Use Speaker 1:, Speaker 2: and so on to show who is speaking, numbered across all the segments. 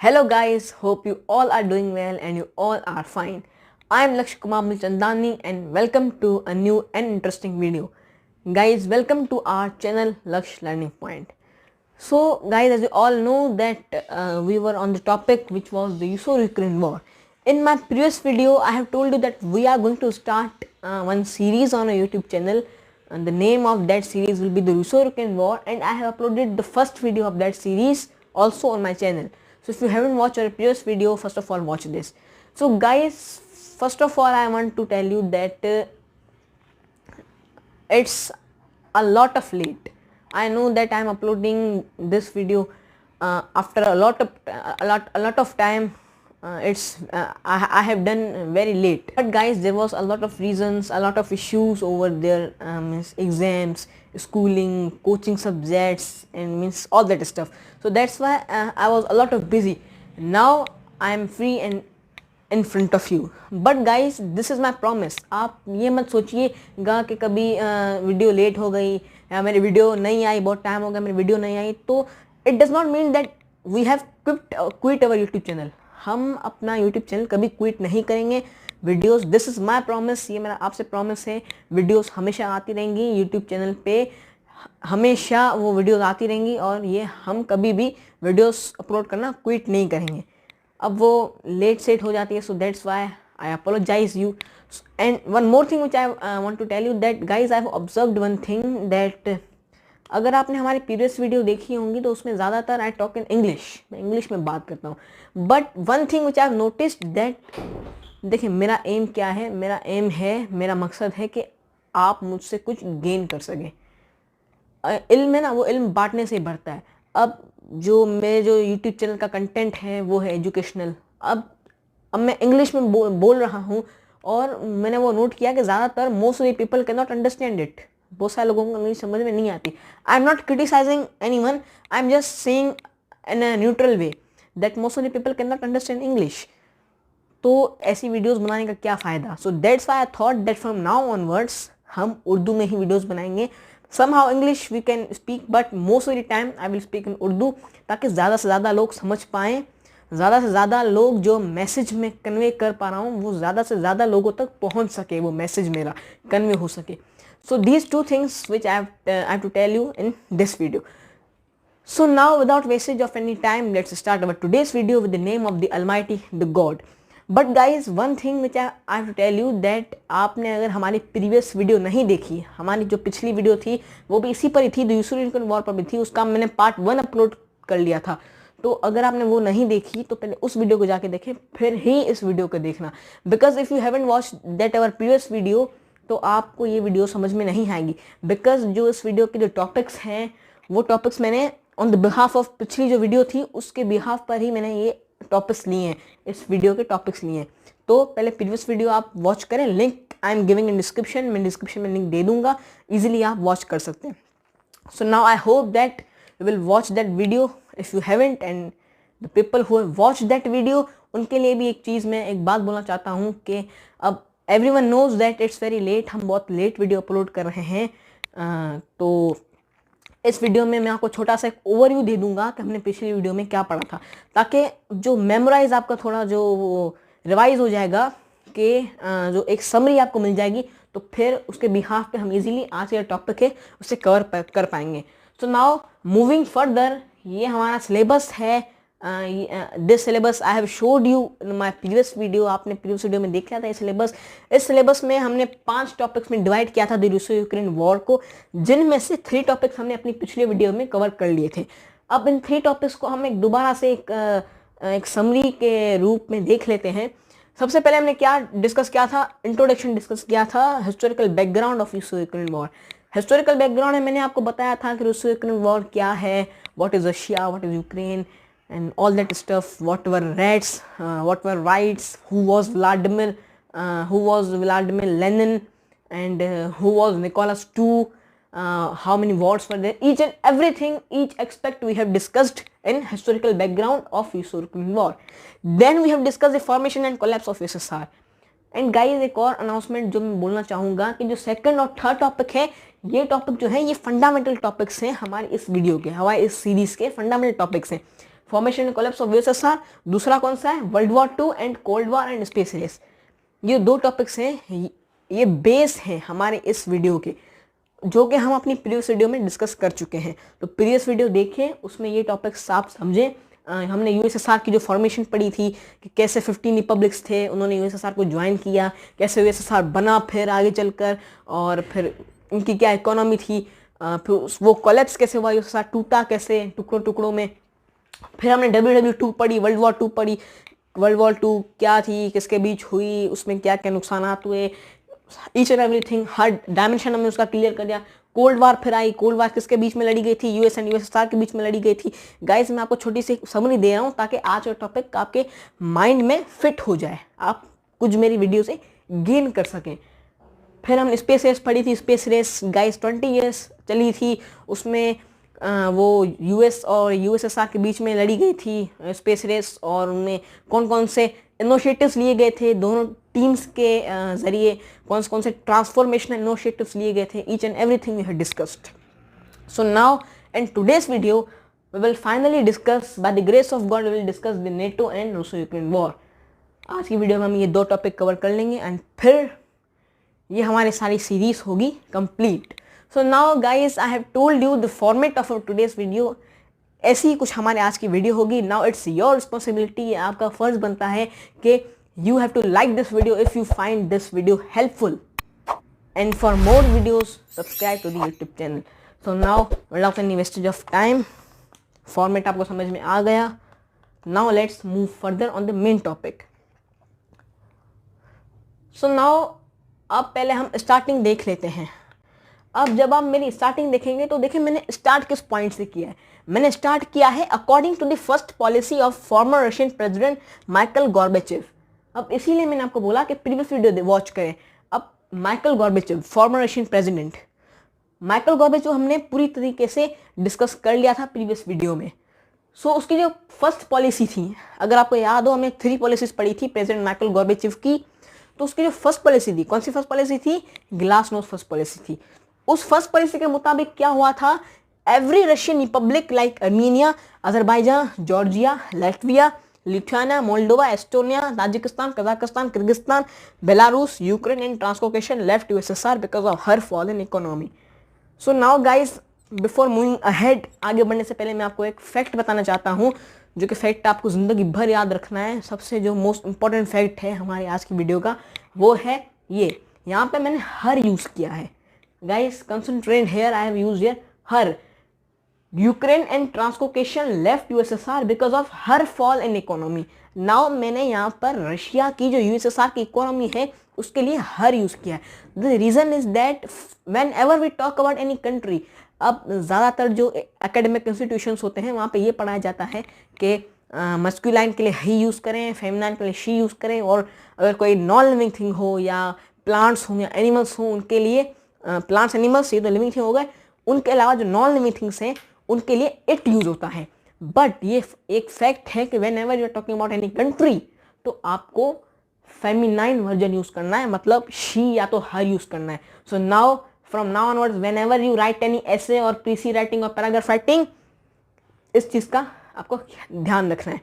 Speaker 1: Hello guys, hope you all are doing well and you all are fine. I am Lakshya Kumar Mulchandani and welcome to a new and interesting video. Guys, welcome to our channel Lakshya Learning Point. So guys, as you all know that we were on the topic which was the Russo-Ukraine war. In my previous video, I have told you that we are going to start one series on a YouTube channel, and the name of that series will be the Russo-Ukraine war, and I have uploaded the first video of that series also on my channel. So if you haven't watched our previous video, first of all watch this. So guys, first of all I want to tell you that it's a lot of late. I know that I am uploading this video after a lot of time. I have done very late, but guys, there was a lot of reasons, a lot of issues over there, exams, schooling, coaching subjects, and means all that stuff. So that's why I was a lot of busy. Now I am free and in front of you. But guys, this is my promise. आप ये मत सोचिएगा कि कभी video late हो गई या मेरी वीडियो नहीं आई, बहुत टाइम हो गया मेरी वीडियो नहीं आई, तो it does not mean that we have quit our YouTube channel. हम अपना यूट्यूब चैनल कभी क्विट नहीं करेंगे. Videos, this is my promise, ये मेरा आपसे प्रॉमिस है. वीडियोस हमेशा आती रहेंगी यूट्यूब चैनल पे, हमेशा वो वीडियोस आती रहेंगी और ये हम कभी भी वीडियोस अपलोड करना क्विट नहीं करेंगे. अब वो लेट सेट हो जाती है, so that's why I apologise you. And one more thing which I want to tell you that guys, I have observed one thing that अगर आपने हमारी प्रीवियस वीडियो देखी होंगी तो उसमें ज़्यादातर आई टॉक इन इंग्लिश, मैं इंग्लिश में बात करता हूँ. But one thing which I have noticed that, देखिए मेरा एम क्या है, मेरा एम है, मेरा मकसद है कि आप मुझसे कुछ गेन कर सकें. इल्म है ना, वो इल्म बांटने से ही बढ़ता है. अब जो मेरे जो यूट्यूब चैनल का कंटेंट है वो है एजुकेशनल. अब मैं इंग्लिश में बोल रहा हूँ और मैंने वो नोट किया कि ज़्यादातर most of the people can not understand it. बहुत सारे लोगों को इंग्लिश समझ में नहीं आती. I am not criticising any one, I am just saying in a neutral way that most of the people can not understand English. तो ऐसी वीडियोस बनाने का क्या फ़ायदा. So that's why I thought that from now onwards हम उर्दू में ही videos बनाएंगे. Somehow English we can speak, but most of the time I will speak in Urdu, ताकि ज़्यादा से ज़्यादा लोग समझ पाएँ, ज़्यादा से ज़्यादा लोग जो मैसेज में कन्वे कर पा रहा हूँ वो ज़्यादा से ज़्यादा लोगों तक पहुँच सके, वो मैसेज मेरा कन्वे हो सके. So these two things which I have to tell you in this video. So now without wastage of any time, let's start our today's video with the name of the Almighty, the God. But guys, one thing which I have to tell you that आपने अगर हमारी previous video नहीं देखी, हमारी जो पिछली video थी वो भी इसी पर ही थी, द यूक्रेन वॉर पर भी थी, उसका मैंने पार्ट 1 अपलोड कर लिया था. तो अगर आपने वो नहीं देखी तो पहले उस वीडियो को जाके देखें, फिर ही इस वीडियो को देखना. Because if you haven't watch that our previous video तो आपको ये वीडियो समझ में नहीं आएगी. बिकॉज जो इस वीडियो के जो टॉपिक्स हैं वो टॉपिक्स मैंने ऑन द बिहाफ ऑफ पिछली जो वीडियो थी उसके बिहाफ पर ही मैंने ये टॉपिक्स लिए हैं, इस वीडियो के टॉपिक्स लिए हैं. तो पहले प्रीवियस वीडियो आप वॉच करें. Link I am giving in description, मैं डिस्क्रिप्शन में लिंक दे दूंगा, इजीली आप वॉच कर सकते हैं. So now I hope that you will watch that video if you haven't, and the people who have watch that video उनके लिए भी एक चीज़, मैं एक बात बोलना चाहता हूँ कि अब everyone knows that it's very late, हम बहुत लेट वीडियो अपलोड कर रहे हैं. तो इस वीडियो में मैं आपको छोटा सा एक ओवरव्यू दे दूंगा कि हमने पिछली वीडियो में क्या पढ़ा था, ताकि जो मेमोराइज आपका थोड़ा जो रिवाइज हो जाएगा, कि जो एक समरी आपको मिल जाएगी, तो फिर उसके बिहाफ पे हम इजीली आज का टॉपिक है उसे कवर कर पाएंगे. सो नाउ मूविंग फर्दर, ये हमारा सिलेबस है. This syllabus I have showed you in my previous video. आपने प्रीवियस वीडियो में देख लिया था ये सिलेबस. इस सिलेबस में हमने 5 टॉपिक्स में डिवाइड किया था द रूसो यूक्रेन वॉर को, जिनमें से 3 टॉपिक्स हमने अपनी पिछले वीडियो में कवर कर लिए थे. अब इन 3 टॉपिक्स को हम एक दोबारा से एक समरी के रूप में देख लेते हैं. सबसे पहले हमने क्या डिस्कस किया था, इंट्रोडक्शन डिस्कस किया था, historical background of Russo Ukraine war. Historical background में मैंने आपको बताया था कि रूसो यूक्रेन वॉर क्या है, what is Russia, what is Ukraine, and all that stuff, what were rats, what were rights, who was Vladimir Lenin, and who was Nicholas II, how many wars were there, each and everything, each aspect we have discussed in historical background of Russo-Ukrainian war. Then we have discussed the formation and collapse of USSR. And guys, एक और announcement जो मैं बोलना चाहूँगा कि जो second और third topic है, ये टॉपिक जो है ये फंडामेंटल टॉपिक्स हैं हमारे इस वीडियो के, हमारे इस सीरीज़ के फंडामेंटल टॉपिक्स हैं. Formation and collapse of USSR, दूसरा कौन सा है, world war 2 and cold war and space race. ये 2 टॉपिक्स हैं, ये बेस हैं हमारे इस वीडियो के, जो कि हम अपनी प्रीवियस वीडियो में डिस्कस कर चुके हैं। तो प्रीवियस वीडियो देखें, उसमें ये टॉपिक्स आप समझें। हमने यूएसएसआर की जो फॉर्मेशन पढ़ी थी कि कैसे 15 रिपब्लिक्स थे, उन्होंने यूएसएसआर को ज्वाइन किया, कैसे यूएसएसआर बना फिर आगे चलकर, और फिर उनकी क्या इकोनॉमी थी, फिर वो कोलैप्स कैसे हुआ, यूएसएसआर टूटा कैसे टुकड़ों टुकड़ों में। फिर हमने WW2 पढ़ी, वर्ल्ड वॉर 2 पढ़ी, वर्ल्ड वॉर 2 क्या थी, किसके बीच हुई, उसमें क्या क्या नुकसानात हुए, each and everything, her dimension हमने उसका क्लियर कर दिया। कोल्ड वार फिर आई, कोल्ड वार किसके बीच में लड़ी गई थी, यूएस एंड यूएसएसआर के बीच में लड़ी गई थी। गाइस मैं आपको छोटी सी समरी दे रहा हूँ ताकि आज का टॉपिक आपके माइंड में फिट हो जाए, आप कुछ मेरी वीडियो से गेन कर सकें। फिर हम स्पेस रेस पढ़ी थी, स्पेस रेस गाइस 20 ईयर्स चली थी, उसमें वो यूएस और यूएसएसआर के बीच में लड़ी गई थी स्पेस रेस, और उनमें कौन कौन से इनिशिएटिव्स लिए गए थे दोनों टीम्स के जरिए, कौन से ट्रांसफॉर्मेशनल इनिशिएटिव्स लिए गए थे, each and everything we have discussed. So now in today's video we will finally discuss, by the grace of God we will discuss the NATO and Russo Ukraine war. आज की video में हम ये 2 topic cover कर लेंगे and फिर ये हमारी सारी सीरीज होगी complete. So now guys I have told you the format of today's video, ऐसी ही कुछ हमारे आज की वीडियो होगी। नाउ इट्स योर रिस्पॉन्सिबिलिटी, आपका फर्ज बनता है कि you have to like this video if you find this video helpful, and for more videos subscribe to the YouTube channel. So now without any wastage of time, format आपको समझ में आ गया। Now let's move further on the main topic. So now अब पहले हम starting देख लेते हैं। अब जब आप मेरी स्टार्टिंग देखेंगे तो देखिए मैंने स्टार्ट किस पॉइंट से किया है। मैंने स्टार्ट किया है according to the first policy of former Russian president Michael Gorbachev. अब इसीलिए मैंने आपको बोला कि प्रीवियस वीडियो वॉच करें। अब Michael Gorbachev, former Russian president Michael Gorbachev हमने पूरी तरीके से डिस्कस कर लिया था प्रीवियस वीडियो में। सो उसकी जो फर्स्ट पॉलिसी थी, अगर आपको याद हो, हमने 3 पॉलिसीज पढ़ी थी प्रेसिडेंट माइकल गॉर्बेचेव की। तो उसकी जो फर्स्ट पॉलिसी थी, कौन सी फर्स्ट पॉलिसी थी, ग्लासनोस्ट फर्स्ट पॉलिसी थी। उस फर्स्ट पॉलिसी के मुताबिक क्या हुआ था, every Russian republic like Armenia, Azerbaijan, Georgia, Latvia, Lithuania, Moldova, Estonia, Tajikistan, Kazakhstan, Kyrgyzstan, Belarus, Ukraine and Transcaucasian left USSR because of her fall in economy. So now guys before moving ahead, आगे बढ़ने से पहले मैं आपको एक fact बताना चाहता हूँ, जो कि फैक्ट आपको ज़िंदगी भर याद रखना है। सबसे जो मोस्ट इंपॉर्टेंट फैक्ट है हमारे आज की वीडियो का, वो है ये। यहाँ पे मैंने हर यूज़ किया है guys, concentrate here, I have used here her. Ukraine and Transcaucasian left USSR because of her fall in economy. Now मैंने यहाँ पर रशिया की जो यूएसएसआर की इकोनॉमी है उसके लिए हर यूज़ किया है। The reason is that whenever we talk about any country, अब ज़्यादातर जो एकेडमिक इंस्टीट्यूशंस होते हैं वहाँ पे ये पढ़ाया जाता है कि मस्कुलाइन के लिए ही यूज़ करें, फेमिनाइन के लिए शी यूज़ करें, और अगर कोई नॉन लिविंग थिंग हो या प्लांट्स हो या एनिमल्स हो उनके लिए, प्लांट्स एनिमल्स ये तो लिविंग थिंग हो गए, उनके अलावा जो नॉन लिविंग थिंग्स हैं उनके लिए इट यूज़ होता है। बट ये एक फैक्ट है कि whenever you are talking about any country तो आपको फेमिनाइन वर्जन यूज़ करना है, मतलब शी या तो हर यूज़ करना है। So now from now onwards whenever you write any essay और पीसी राइटिंग और पैराग्राफ राइटिंग, इस चीज़ का आपको ध्यान रखना है।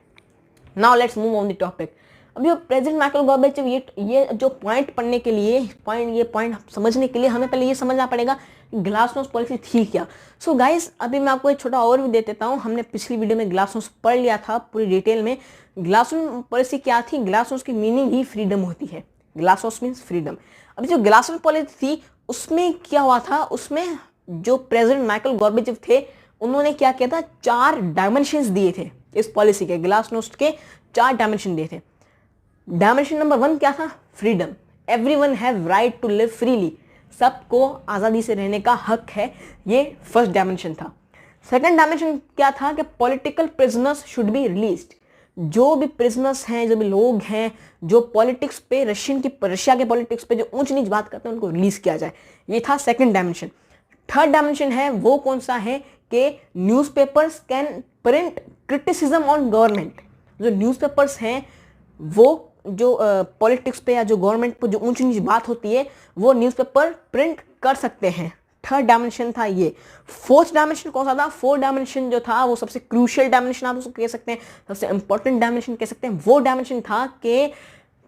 Speaker 1: Now let's move on the topic. अभी प्रेसिडेंट माइकल गॉर्बेचेव, ये जो पॉइंट पढ़ने के लिए, ये पॉइंट समझने के लिए हमें पहले ये समझना पड़ेगा ग्लासनोस्ट पॉलिसी थी क्या। सो गाइस अभी मैं आपको एक छोटा ओवरव्यू दे देता हूँ। हमने पिछली वीडियो में ग्लासनोस्ट पढ़ लिया था पूरी डिटेल में। ग्लासनोस्ट पॉलिसी क्या थी, ग्लासनोस्ट की मीनिंग ही फ्रीडम होती है। Glasnost means freedom. अभी जो ग्लासनोस्ट पॉलिसी थी उसमें क्या हुआ था, उसमें जो प्रेसिडेंट माइकल गॉर्बेचेव थे उन्होंने क्या किया था, 4 डायमेंशंस दिए थे इस पॉलिसी के। ग्लासनोस्ट के 4 डायमेंशन दिए थे। डायमेंशन नंबर 1 क्या था, freedom. Everyone have right to live freely, सबको आज़ादी से रहने का हक है, ये फर्स्ट डायमेंशन था। सेकंड डायमेंशन क्या था कि political prisoners should be released. जो भी प्रिजनर्स हैं, जो भी लोग हैं जो पॉलिटिक्स पे, रशिया के पॉलिटिक्स पे जो ऊंच नीच बात करते हैं उनको रिलीज किया जाए, ये था सेकंड डायमेंशन। थर्ड डायमेंशन है वो कौन सा है कि newspapers can print criticism on government. जो न्यूज़पेपर्स हैं वो जो पॉलिटिक्स पे या जो गवर्नमेंट पे जो ऊंच नीच बात होती है वो न्यूज़पेपर प्रिंट कर सकते हैं। थर्ड डायमेंशन था ये। फोर्थ डायमेंशन कौन सा था? फोर्थ डायमेंशन जो था वो सबसे क्रूशियल डायमेंशन आप उसको कह सकते हैं, सबसे इंपॉर्टेंट डायमेंशन कह सकते हैं। वो डायमेंशन था कि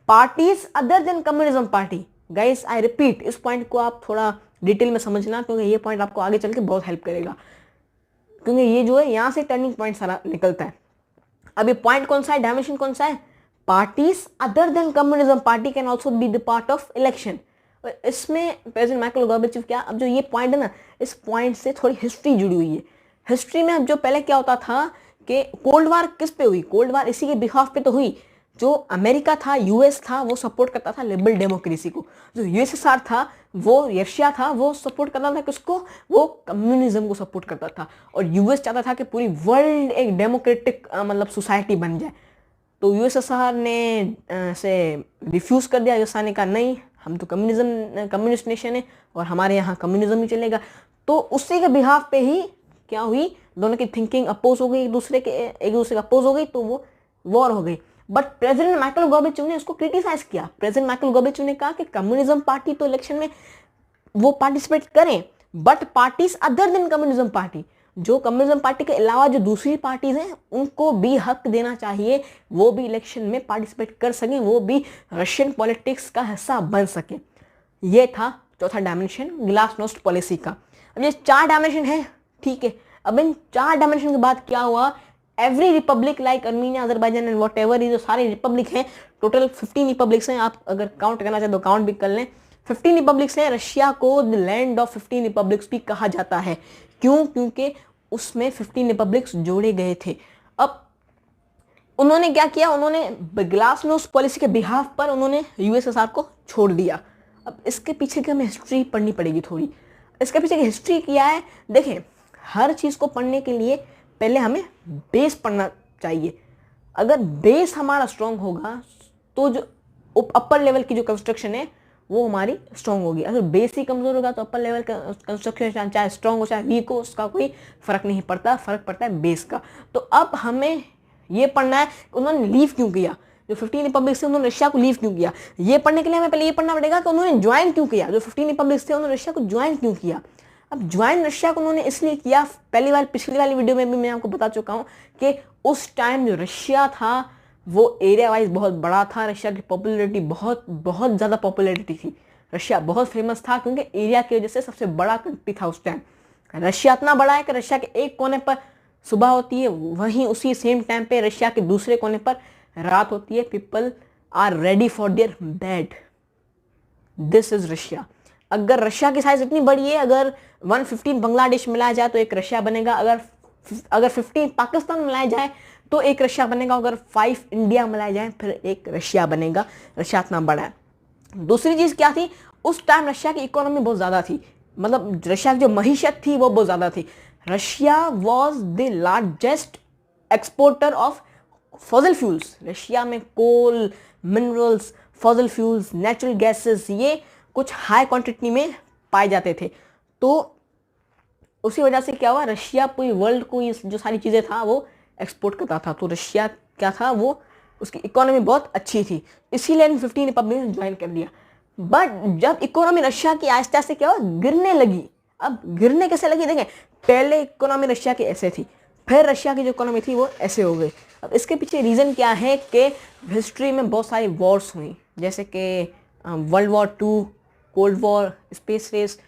Speaker 1: parties other than communism party. Guys I repeat, इस पॉइंट को आप थोड़ा डिटेल में समझना, क्योंकि ये पॉइंट आपको आगे चल के बहुत हेल्प करेगा, क्योंकि ये जो है यहाँ से टर्निंग पॉइंट सारा निकलता है। अभी पॉइंट कौन सा है, डायमेंशन कौन सा है? Parties other than communism party can also be the part of election. इसमें प्रेसिडेंट माइकल गोर्बेचोव क्या, अब जो ये पॉइंट है ना, इस पॉइंट से थोड़ी हिस्ट्री जुड़ी हुई है। हिस्ट्री में अब जो पहले क्या होता था कि कोल्ड वार किस पे हुई? कोल्ड वार इसी के बिहाफ पे तो हुई। जो अमेरिका था, यूएस था, वो सपोर्ट करता था लिबरल डेमोक्रेसी को। जो यूएसएसआर था, वो रशिया था, वो सपोर्ट करता था किसको? वो कम्युनिज्म को सपोर्ट करता था। और यूएस चाहता था कि पूरी वर्ल्ड एक डेमोक्रेटिक मतलब सोसाइटी बन जाए। तो यूएसएसआर ने से रिफ्यूज कर दिया। यूएसएसआर ने कहा नहीं, हम तो कम्युनिस्ट नेशन है और हमारे यहाँ कम्युनिज्म ही चलेगा। तो उसी के बिहाफ पे ही क्या हुई, दोनों की थिंकिंग अपोज हो गई, एक दूसरे के अपोज हो गई, तो वो वॉर हो गई। बट प्रेसिडेंट माइकल गोर्बेचोव ने उसको क्रिटिसाइज किया। प्रेसिडेंट माइकल गोर्बेचोव ने कहा कि कम्युनिज्म पार्टी तो इलेक्शन में वो पार्टिसिपेट करें, but parties other than communism party, जो कम्युनिज्म पार्टी के अलावा जो दूसरी पार्टीज हैं उनको भी हक देना चाहिए, वो भी इलेक्शन में पार्टिसिपेट कर सकें, वो भी रशियन पॉलिटिक्स का हिस्सा बन सके। ये था चौथा डायमेंशन ग्लासनोस्ट पॉलिसी का। अब ये 4 डायमेंशन है, ठीक है। अब इन 4 डायमेंशन के बाद क्या हुआ? Every Republic like Armenia, Azerbaijan and what ever, ये जो सारी रिपब्लिक हैं, टोटल 15 रिपब्लिक्स हैं। आप अगर काउंट करना चाहें तो काउंट भी कर लें, 15 रिपब्लिक्स हैं। रशिया को द लैंड ऑफ 15 रिपब्लिक्स भी कहा जाता है। क्यों? क्योंकि उसमें 15 रिपब्लिक्स जोड़े गए थे। अब उन्होंने क्या किया? उन्होंने ग्लासनोस्ट पॉलिसी के बिहाफ पर उन्होंने यूएसएसआर को छोड़ दिया। अब इसके पीछे की हमें हिस्ट्री पढ़नी पड़ेगी थोड़ी। इसके पीछे की हिस्ट्री क्या है? देखें, हर चीज़ को पढ़ने के लिए पहले हमें बेस पढ़ना चाहिए। अगर बेस हमारा स्ट्रॉन्ग होगा तो जो अपर लेवल की जो कंस्ट्रक्शन है वो हमारी स्ट्रॉन्ग होगी। अगर बेस ही कमजोर होगा तो अपर लेवल का कंस्ट्रक्शन चाहे स्ट्रॉन्ग हो चाहे वीक हो, उसका कोई फर्क नहीं पड़ता, फर्क पड़ता है बेस का। तो अब हमें ये पढ़ना है उन्होंने लीव क्यों किया, जो 15 रिपब्लिक से उन्होंने रशिया को लीव क्यों किया। ये पढ़ने के लिए हमें पहले ये पढ़ना पड़ेगा कि उन्होंने ज्वाइन क्यों किया। जो 15 रिपब्लिक थे उन्होंने रशिया को ज्वाइन क्यों किया। अब ज्वाइन रशिया को उन्होंने इसलिए किया, पिछली वाली वीडियो में भी मैं आपको बता चुका हूँ कि उस टाइम जो रशिया था वो एरिया वाइज बहुत बड़ा था। रशिया की पॉपुलैरिटी बहुत ज़्यादा पॉपुलैरिटी थी। रशिया बहुत फेमस था क्योंकि एरिया की वजह से सबसे बड़ा कंट्री था उस टाइम। रशिया इतना बड़ा है कि रशिया के एक कोने पर सुबह होती है, वहीं उसी सेम टाइम पे रशिया के दूसरे कोने पर रात होती है। People are ready for their bed. This is Russia. अगर रशिया की साइज इतनी बड़ी है, अगर 115 बांग्लादेश मिलाया जाए तो एक रशिया बनेगा, अगर 15 पाकिस्तान मिलाया जाए तो एक रशिया बनेगा, अगर 5 इंडिया मिलाया जाए फिर एक रशिया बनेगा। रशिया इतना बड़ा है। दूसरी चीज़ क्या थी, उस टाइम रशिया की इकोनॉमी बहुत ज़्यादा थी, मतलब रशिया की जो महीशत थी वो बहुत ज़्यादा थी। Russia was the largest exporter of fossil fuels. Russia में coal, minerals, fossil fuels, natural gases, ये कुछ हाई क्वांटिटी में पाए जाते थे। तो उसी वजह से क्या हुआ, रशिया पूरी वर्ल्ड को ये जो सारी चीज़ें था वो एक्सपोर्ट करता था। तो रशिया क्या था, वो उसकी इकोनॉमी बहुत अच्छी थी, इसीलिए 15 रिपब्लिक ने ज्वाइन कर लिया। बट जब इकोनॉमी रशिया की आहिस्ता से क्या हुआ, गिरने लगी। अब गिरने कैसे लगी, देखें, पहले इकोनॉमी रशिया की ऐसे थी, फिर रशिया की जो इकोनॉमी थी वो ऐसे हो गई। अब इसके पीछे रीज़न क्या है कि हिस्ट्री में बहुत सारी वॉर्स हुई, जैसे कि world war 2, cold war, space race.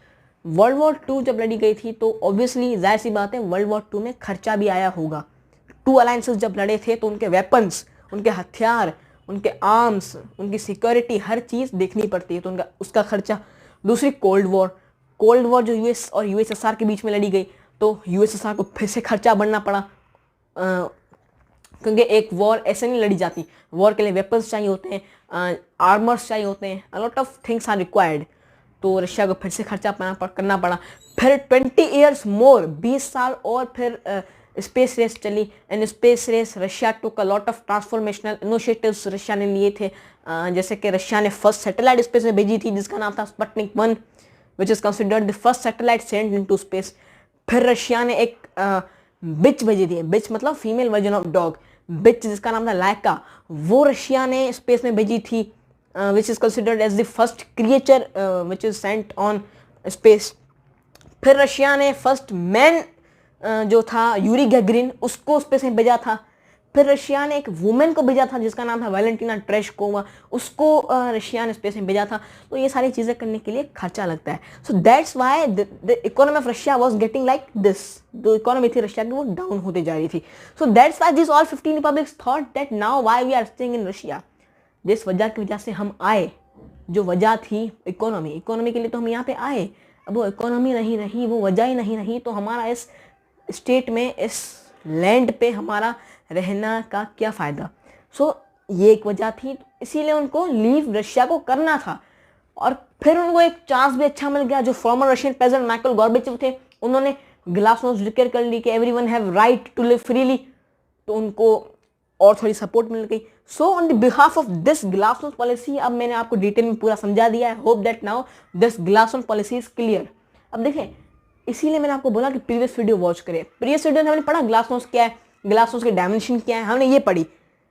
Speaker 1: World war 2 जब लड़ी गई थी तो ऑब्वियसली जाहिर सी बात है वर्ल्ड वॉर 2 में खर्चा भी आया होगा। 2 अलायंसेस जब लड़े थे तो उनके वेपन्स, उनके हथियार, उनके आर्म्स, उनकी सिक्योरिटी, हर चीज़ देखनी पड़ती है, तो उसका खर्चा। दूसरी कोल्ड वॉर जो यूएस और यूएसएसआर के बीच में लड़ी गई, तो यूएसएसआर को फिर से खर्चा बढ़ना पड़ा, क्योंकि एक वॉर ऐसे नहीं लड़ी जाती। वॉर के लिए वेपन्स चाहिए होते हैं, आर्मर्स चाहिए होते हैं, a lot of things are required. तो रशिया को फिर से खर्चा करना पड़ा। फिर 20 ईयर्स मोर, 20 साल और फिर स्पेस रेस चली। And space race Russia took a lot of transformational initiatives Russia ने लिए थे। जैसे कि रशिया ने फर्स्ट सैटेलाइट स्पेस में भेजी थी जिसका नाम था Sputnik 1, which is considered the first satellite send into space. फिर रशिया ने एक बिच भेजी थी, बिच मतलब फीमेल वर्जन ऑफ डॉग, बिच जिसका नाम था लाइका, वो रशिया ने स्पेस में भेजी थी, which is considered as the first creature which is sent on space. फिर रशिया ने फर्स्ट मैन जो था यूरी गैगरिन उसको स्पेस में भेजा था। फिर रशिया ने एक वुमेन को भेजा था जिसका नाम था वैलेंटिना ट्रेशकोवा, उसको रशिया ने स्पेस में भेजा था। तो ये सारी चीज़ें करने के लिए खर्चा लगता है। So that's why the economy of Russia was getting like this. जो इकोनॉमी थी रशिया की वो डाउन होती जा रही थी। So that's why this all 15 republics thought that now why we are staying in Russia. जिस वजह की वजह से हम आए, जो वजह थी इकोनॉमी के लिए तो हम यहाँ पे आए। अब वो इकोनॉमी नहीं रही, वो वजह ही नहीं रही, तो हमारा इस स्टेट में, इस लैंड पे हमारा रहना का क्या फ़ायदा। सो ये एक वजह थी, इसीलिए उनको लीव रशिया को करना था। और फिर उनको एक चांस भी अच्छा मिल गया। जो former Russian president Michael Gorbachev थे, उन्होंने ग्लासनोस्ट डिक्लेयर कर ली कि everyone have right to live freely, तो उनको और थोड़ी सपोर्ट मिल गई। So on the behalf of this glasnost policy, अब मैंने आपको डिटेल में पूरा समझा दिया है। Hope that now this glasnost policy is clear. अब देखें, इसीलिए मैंने आपको बोला कि प्रीवियस वीडियो वॉच करें। प्रीवियस वीडियो में हमने पढ़ा ग्लासनोस्ट क्या है, ग्लासनोस्ट के डायमेंशन क्या है, हमने ये पढ़ी।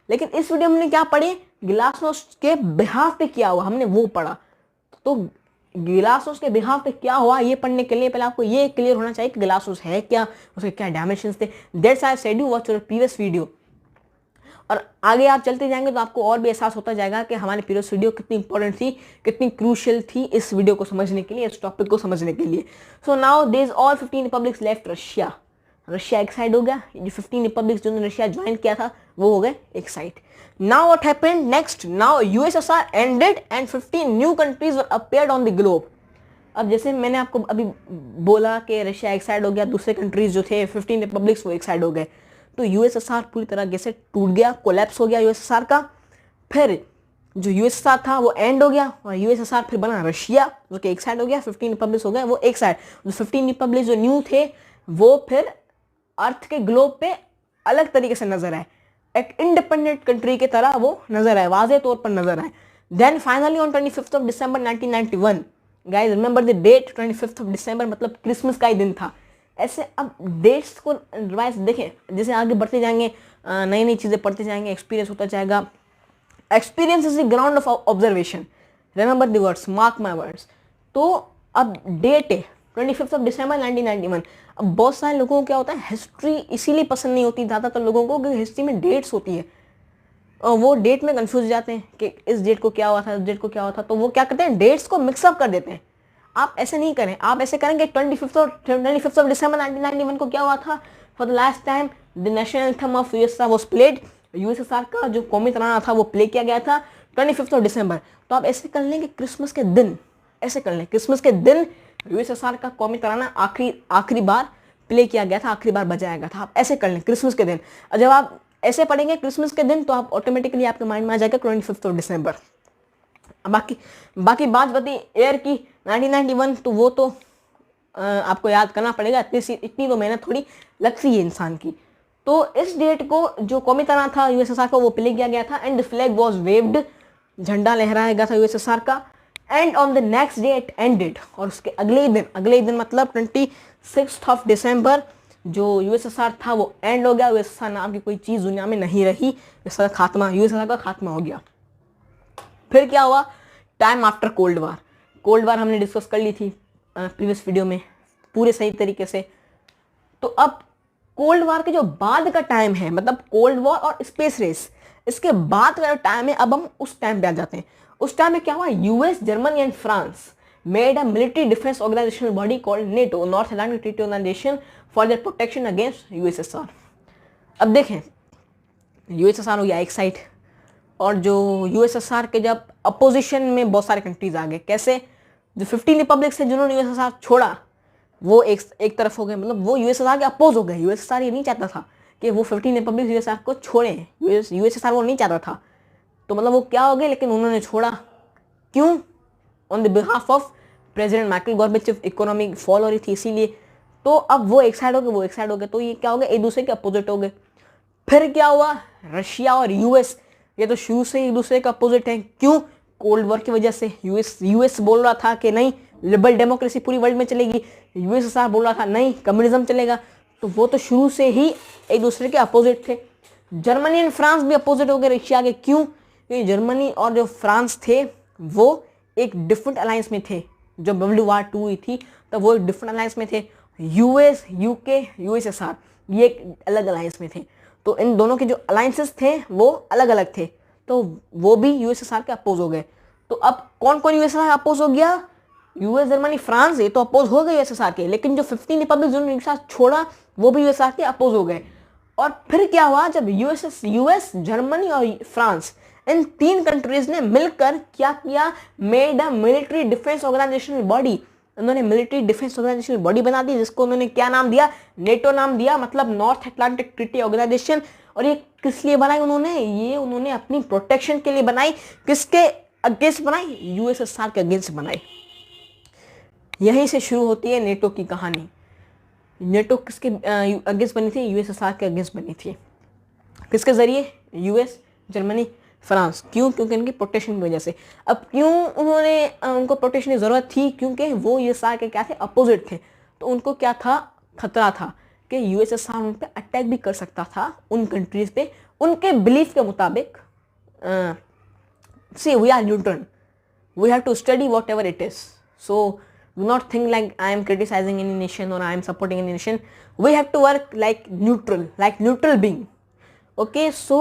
Speaker 1: लेकिन इस वीडियो में हमने क्या पढ़ी, ग्लासनोस्ट के बिहाफ पे क्या हुआ, हमने वो पढ़ा। तो ग्लासनोस्ट के बिहाफ पे क्या हुआ ये पढ़ने के लिए पहले आपको ये क्लियर होना चाहिए कि ग्लासनोस्ट है क्या, उसके क्या डायमेंशंस थे। That's I said you watch your previous video. और आगे आप चलते जाएंगे तो आपको और भी एहसास होता जाएगा कि हमारी प्रीवियस वीडियो कितनी इंपॉर्टेंट थी, कितनी क्रूशियल थी इस वीडियो को समझने के लिए, इस टॉपिक को समझने के लिए। So now there is all 15 republics left Russia. Russia एक साइड हो गया, जो 15 रिपब्लिक्स जिन्होंने रशिया ज्वाइन किया था वो हो गए एक side. Now what happened next, now USSR ended and 15 new countries were appeared on the globe. अब जैसे मैंने आपको अभी बोला कि रशिया एक साइड हो गया, दूसरे कंट्रीज जो थे 15 रिपब्लिक्स वो एक साइड हो गए, तो यूएसएसआर पूरी तरह से टूट गया, कोलैप्स हो गया यूएसएसआर का। फिर जो यूएसएसआर था वो एंड हो गया और यूएसएसआर फिर बना रशिया, जो कि एक साइड हो गया। 15 रिपब्लिक्स हो गए वो एक साइड। जो 15 रिपब्लिक्स जो न्यू थे वो फिर अर्थ के ग्लोब पे अलग तरीके से नजर आए, एक इंडिपेंडेंट कंट्री की तरह वो नजर आए, वाज़े तौर पर नजर आए। Then finally on 25 of December 1991, guys remember the date, 25 of December मतलब क्रिसमस का ही दिन था। ऐसे अब डेट्स को रिवाइज देखें, जैसे आगे बढ़ते जाएंगे नई नई चीज़ें पढ़ते जाएंगे, एक्सपीरियंस होता जाएगा। Experience is the ground of observation, remember the words, mark my words. तो अब डेट है 25 ऑफ दिसंबर 1991। अब बहुत सारे लोगों को क्या होता है, हिस्ट्री इसीलिए पसंद नहीं होती ज़्यादातर लोगों को कि हिस्ट्री में डेट्स होती है, और वो डेट में कंफ्यूज हो जाते हैं कि इस डेट को क्या हुआ था, इस डेट को क्या हुआ था, तो वो क्या करते हैं डेट्स को मिक्सअप कर देते हैं। आप ऐसे नहीं करें, आप ऐसे करेंगे 25 ऑफ दिसंबर 1991 को क्या हुआ था, for the last time the national anthem of USSR was played. USSR का जो कौमी तराना था वो प्ले किया गया था 25 ऑफ दिसंबर। तो आप ऐसे कर लेंगे क्रिसमस के दिन, ऐसे कर लें क्रिसमस के दिन यूएसएसआर का कौमी तराना आखिरी बार प्ले किया गया था, आखिरी बार बजाया गया था। आप ऐसे कर लें क्रिसमस के दिन, और जब आप ऐसे पढ़ेंगे क्रिसमस के दिन तो आप ऑटोमेटिकली आपके माइंड में आ जाएगा 25 ऑफ दिसंबर। बाकी बात बती ईयर की 1991, तो वो तो आपको याद करना पड़ेगा, इतनी तो मेहनत थोड़ी लगती है इंसान की। तो इस डेट को जो कौमी तराना था यूएसएसआर का वो प्ले किया गया था and the flag was waived, झंडा लहराया गया था यूएसएसआर का। And on the next day it ended, और उसके अगले ही दिन मतलब 26 ऑफ दिसंबर जो यूएसएसआर था वो एंड हो गया। यूएसएसआर नाम की कोई चीज़ दुनिया में नहीं रही, यूएसएसआर का खात्मा हो गया। फिर क्या हुआ, time after cold war. Cold war हमने डिस्कस कर ली थी प्रीवियस वीडियो में पूरे सही तरीके से। तो अब कोल्ड वार के जो बाद का टाइम है, मतलब कोल्ड वॉर और स्पेस रेस, इसके बाद का जो टाइम है, अब हम उस टाइम पे आ जाते हैं। उस टाइम में क्या हुआ, US, Germany and France made a military defence organisation body called NATO, North Atlantic Treaty Organisation, for their protection against USSR. अब देखें यूएसएसआर हो गया एक साइड, और जो यूएसएसआर के जब अपोजिशन में बहुत सारे कंट्रीज आ गए। कैसे, जो 15 रिपब्लिक्स है जिन्होंने यूएसएसआर छोड़ा वो एक तरफ हो गए, मतलब वो यूएसएसआर के अपोज हो गए। यूएसएसआर ये नहीं चाहता था कि वो 15 रिपब्लिक यूएसएसआर को छोड़ें, यूएसएसआर वो नहीं चाहता था, तो मतलब वो क्या हो गए, लेकिन उन्होंने छोड़ा। क्यों, on the behalf of president Michael Gorbachev, economy fall हो रही थी इसीलिए। तो अब वो एक साइड हो गए, वो एक साइड हो गए, तो ये क्या हो गया, एक दूसरे के अपोजिट हो गए। फिर क्या हुआ, रशिया और यूएस ये तो शुरू से एक दूसरे का अपोजिट है। क्यों, कोल्ड वॉर की वजह से। यूएस बोल रहा था कि नहीं लिबरल डेमोक्रेसी पूरी वर्ल्ड में चलेगी, यूएसएसआर बोल रहा था नहीं कम्युनिज्म चलेगा। तो वो तो शुरू से ही एक दूसरे के अपोजिट थे। जर्मनी एंड फ्रांस भी अपोजिट हो गए रशिया के। क्यों, क्योंकि जर्मनी और जो फ्रांस थे वो एक डिफरेंट अलायंस में थे जब वर्ल्ड वार 2 हुई थी। तो वो डिफरेंट अलायंस में थे। यूएस, यूके, यूएसएसआर ये एक अलग अलायंस में थे। तो इन दोनों के जो अलायंसेस थे वो अलग अलग थे, तो वो भी यूएसएसआर के अपोज हो गए। तो अब कौन कौन यूएसएसआर अपोज हो गया? यूएस, जर्मनी, फ्रांस, ये तो अपोज हो गए यूएसएसआर के, लेकिन जो 15 रिपब्लिक जिन्होंने एक साथ छोड़ा वो भी यूएसएसआर के अपोज हो गए। और फिर क्या हुआ, जब यूएस, जर्मनी और फ्रांस इन 3 कंट्रीज ने मिलकर क्या किया, made a military defence organisational body. उन्होंने मिलिट्री डिफेंस ऑर्गेनाइजेशनल बॉडी बना दी, जिसको उन्होंने क्या नाम दिया, नेटो नाम दिया, मतलब नॉर्थ अटलांटिक ट्रीटी ऑर्गेनाइजेशन। और ये किस लिए बनाई उन्होंने? ये उन्होंने अपनी प्रोटेक्शन के लिए बनाई। किसके अगेंस्ट बनाई? यूएसएसआर के अगेंस्ट बनाई। यहीं से शुरू होती है नेटो की कहानी। नेटो किसके अगेंस्ट बनी थी? यूएसएसआर के अगेंस्ट बनी थी। किसके जरिए? US, Germany, France. क्यों? क्योंकि इनकी प्रोटेक्शन की वजह से। अब क्यों उन्होंने उनको प्रोटेक्शन की ज़रूरत थी? क्योंकि वो यूएसएसआर के क्या थे? अपोजिट थे। तो उनको क्या था? खतरा था कि यूएसएसआर उन पर अटैक भी कर सकता था, उन कंट्रीज पे, उनके बिलीफ के मुताबिक। So we are neutral, we have to study whatever it is, so do not think like I am criticizing any nation or I am supporting any nation. We have to work like neutral being. Okay, so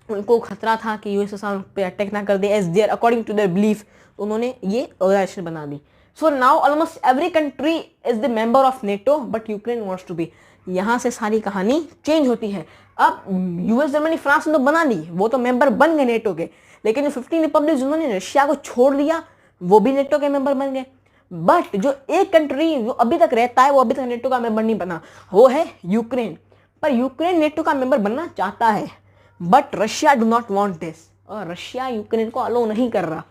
Speaker 1: उनको खतरा था कि USSR पे attack ना कर दे as their according to their belief. तो उन्होंने ये ऑर्गेनाइजेशन बना दी। So now almost every country is the member of NATO but Ukraine wants to be. यहाँ से सारी कहानी चेंज होती है। अब यूएस, जर्मनी, फ्रांस ने तो बना ली, वो तो मेंबर बन गए नेटो के, लेकिन जो 15 रिपब्लिक जिन्होंने रशिया को छोड़ दिया वो भी नेटो के मेंबर बन गए। बट जो एक कंट्री जो अभी तक रहता है वो अभी तक नेटो का मेंबर नहीं बना, वो है यूक्रेन। पर यूक्रेन नेटो का मेंबर बनना चाहता है, but Russia do not want this. और रशिया यूक्रेन को अलो नहीं कर रहा।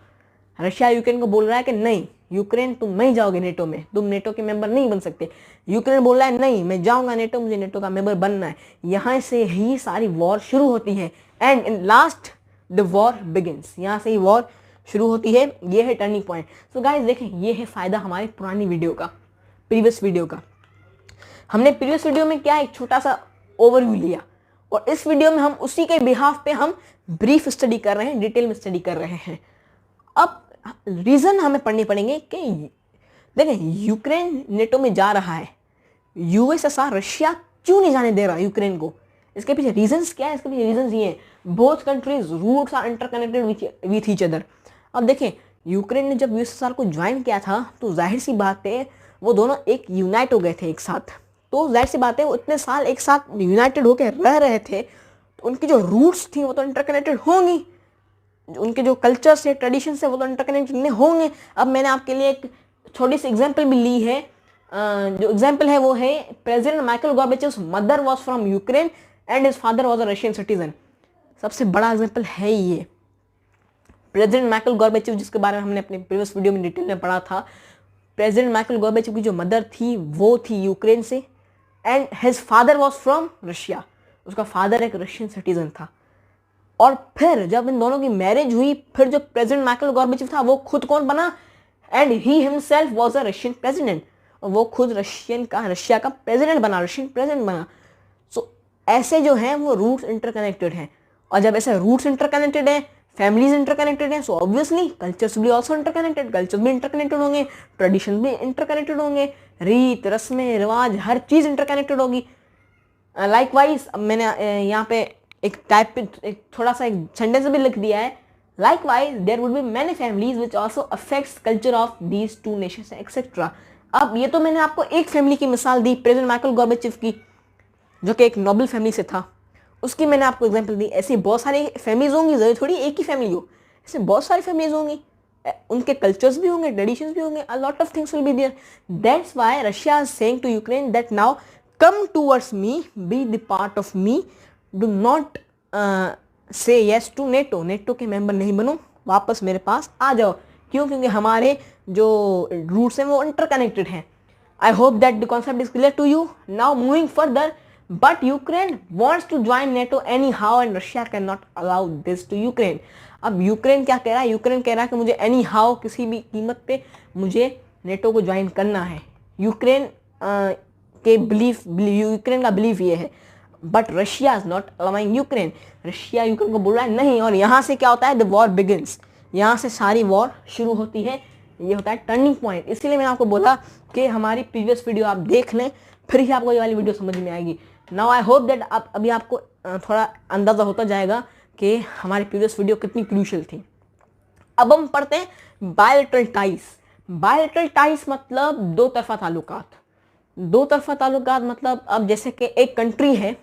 Speaker 1: रशिया यूक्रेन को बोल रहा है कि नहीं यूक्रेन तुम नहीं जाओगे नेटो में, तुम नेटो के मेंबर नहीं बन सकते। यूक्रेन बोल रहा है नहीं मैं जाऊंगा नेटो, मुझे नेटो का मेंबर बनना है। यहाँ से ही सारी वॉर शुरू होती है and in last the war begins. यहाँ से ही वॉर शुरू होती है। ये है टर्निंग पॉइंट। सो गाइस देखें, ये है फायदा हमारी पुरानी वीडियो का, प्रीवियस वीडियो का। हमने प्रीवियस वीडियो में क्या एक छोटा सा ओवरव्यू लिया, और इस वीडियो में हम उसी के बिहाफ पे हम ब्रीफ स्टडी कर रहे हैं, डिटेल में स्टडी कर रहे हैं। अब रीजन हमें पढ़ने पड़ेंगे कि देखें यूक्रेन नेटो में जा रहा है, यूएसएसआर रशिया क्यों नहीं जाने दे रहा यूक्रेन को? इसके पीछे रीजंस क्या है? इसके पीछे रीजंस ये हैं, both countries roots are interconnected with each other. अब देखें यूक्रेन ने जब यूएसएसआर को ज्वाइन किया था तो जाहिर सी बात है वो दोनों एक यूनाइट हो गए थे एक साथ। तो जाहिर सी बात है वो इतने साल एक साथ यूनाइटेड होकर रह रहे थे, तो उनकी जो रूट्स थी वो तो इंटरकनेक्टेड होंगी, उनके जो कल्चर्स है, ट्रेडिशंस है, वो तो इंटरकनेक्टेड होंगे। अब मैंने आपके लिए एक छोटी सी एग्जाम्पल भी ली है। जो एग्जाम्पल है वो है president Michael Gorbachev's mother was from Ukraine and his father was a Russian citizen. सबसे बड़ा एग्जाम्पल है ये प्रेसिडेंट माइकल गॉर्बेचेव, जिसके बारे में हमने अपने प्रीवियस वीडियो में डिटेल में पढ़ा था। प्रेसिडेंट माइकल गॉर्बेचेव की जो मदर थी वो थी यूक्रेन से and his father was from Russia. उसका फादर एक रशियन सिटीजन था। और फिर जब इन दोनों की मैरिज हुई, फिर जो प्रेसिडेंट माइकल गॉर्बेचेव था वो खुद कौन बना? And he himself was a Russian president. और वो खुद रशिया का प्रेसिडेंट बना, रशियन प्रेसिडेंट बना। सो ऐसे जो हैं वो रूट्स इंटरकनेक्टेड हैं। और जब ऐसे रूट्स इंटरकनेक्टेड हैं, फैमिलीज इंटरकनेक्टेड हैं, सो ऑब्वियसली कल्चर्स भी ऑल्सो इंटरकनेक्टेड, कल्चर्स भी इंटरकनेक्टेड होंगे, ट्रेडिशन भी इंटरकनेक्टेड होंगे, रीत रस्में रिवाज हर चीज़ इंटरकनेक्टेड होगी। लाइकवाइज अब मैंने यहाँ पे एक टाइप पे एक थोड़ा सा एक सेंटेंस भी लिख दिया है, likewise there would be many families which also affects culture of these two nations etcetera. अब ये तो मैंने आपको एक फैमिली की मिसाल दी, प्रेसिडेंट माइकल गॉर्बेचेव की, जो कि एक नोबल फैमिली से था, उसकी मैंने आपको एग्जांपल दी। ऐसी बहुत सारी फैमिलीज होंगी, जरूरी थोड़ी एक ही फैमिली हो, ऐसे बहुत सारी फैमिलीज होंगी, उनके कल्चर्स भी होंगे, ट्रेडिशंस भी होंगे, a lot of things will be there. That's why Russia is saying to Ukraine that now come towards me, be the part of me, do not say yes to NATO. NATO के member नहीं बनो, वापस मेरे पास आ जाओ। क्यों? क्योंकि हमारे जो रूट्स हैं वो इंटरकनेक्टेड हैं। I hope that the concept is clear to you. Now moving further, but Ukraine wants to join NATO anyhow and Russia can not allow this to Ukraine. अब यूक्रेन क्या कह रहा है? यूक्रेन कह रहा है कि मुझे एनी हाउ, किसी भी कीमत पे मुझे नेटो को ज्वाइन करना है। यूक्रेन के यूक्रेन का बिलीफ ये है, but Russia is not allowing Ukraine. Russia Ukraine को बोल रहा है नहीं, और यहाँ से क्या होता है? The war begins. यहाँ से सारी वॉर शुरू होती है ये होता है टर्निंग पॉइंट। इसीलिए मैंने आपको बोला कि हमारी प्रीवियस वीडियो आप देख लें, फिर ही आपको ये वाली वीडियो समझ में आएगी। नाउ आई होप दैट आप अभी आपको थोड़ा अंदाज़ा होता जाएगा कि हमारी प्रीवियस वीडियो कितनी क्रूशियल थी। अब हम पढ़ते हैं बायलैटरल टाइज। बायलैटरल टाइज मतलब दो तरफा ताल्लुकात। दो तरफा ताल्लुकात मतलब अब जैसे कि एक कंट्री है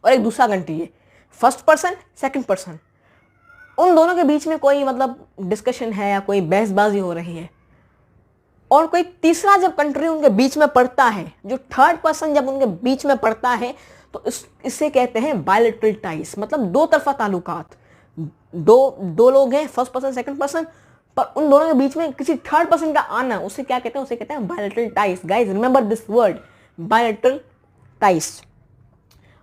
Speaker 1: और एक दूसरा कंट्री है, फर्स्ट पर्सन सेकंड पर्सन, उन दोनों के बीच में कोई मतलब डिस्कशन है या कोई बहसबाजी हो रही है, और कोई तीसरा जब कंट्री उनके बीच में पड़ता है, जो थर्ड पर्सन जब उनके बीच में पड़ता है, तो इससे कहते हैं बायलैटरल टाइज, मतलब दो तरफा ताल्लुकात। दो लोग हैं, फर्स्ट पर्सन सेकंड पर्सन, पर उन दोनों के बीच में किसी थर्ड पर्सन का आना, उसे क्या कहते हैं? उसे कहते हैं bilateral ties. Guys remember this word, bilateral ties.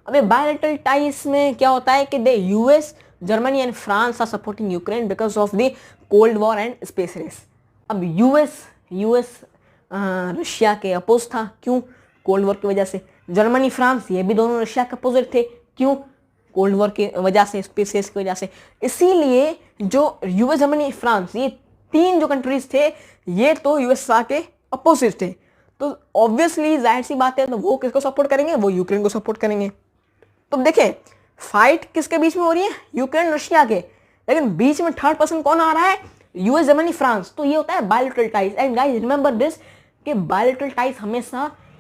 Speaker 1: अबे बायलैटरल टाइज में क्या होता है कि the US, Germany and France are supporting Ukraine because of the cold war and space race. अब यूएस रशिया के अपोज था, क्यों? कोल्ड वॉर की वजह से। जर्मनी फ्रांस ये भी दोनों रशिया के अपोजिट थे, क्यों? कोल्ड वॉर की वजह से, स्पेस रेस की वजह से। इसीलिए जो यूएस, जर्मनी, फ्रांस, ये तीन जो कंट्रीज थे, ये तो यूएसए के अपोजिट थे, तो ऑब्वियसली जाहिर सी बात है, तो वो किसको सपोर्ट करेंगे? वो यूक्रेन को सपोर्ट करेंगे। तो देखें फाइट किसके बीच में हो रही है? यूक्रेन रशिया के, लेकिन बीच में थर्ड पर्सन कौन आ रहा है? US, Germany, France. तो ये होता है bilateral ties. And guys remember this कि बायलैटरल टाइज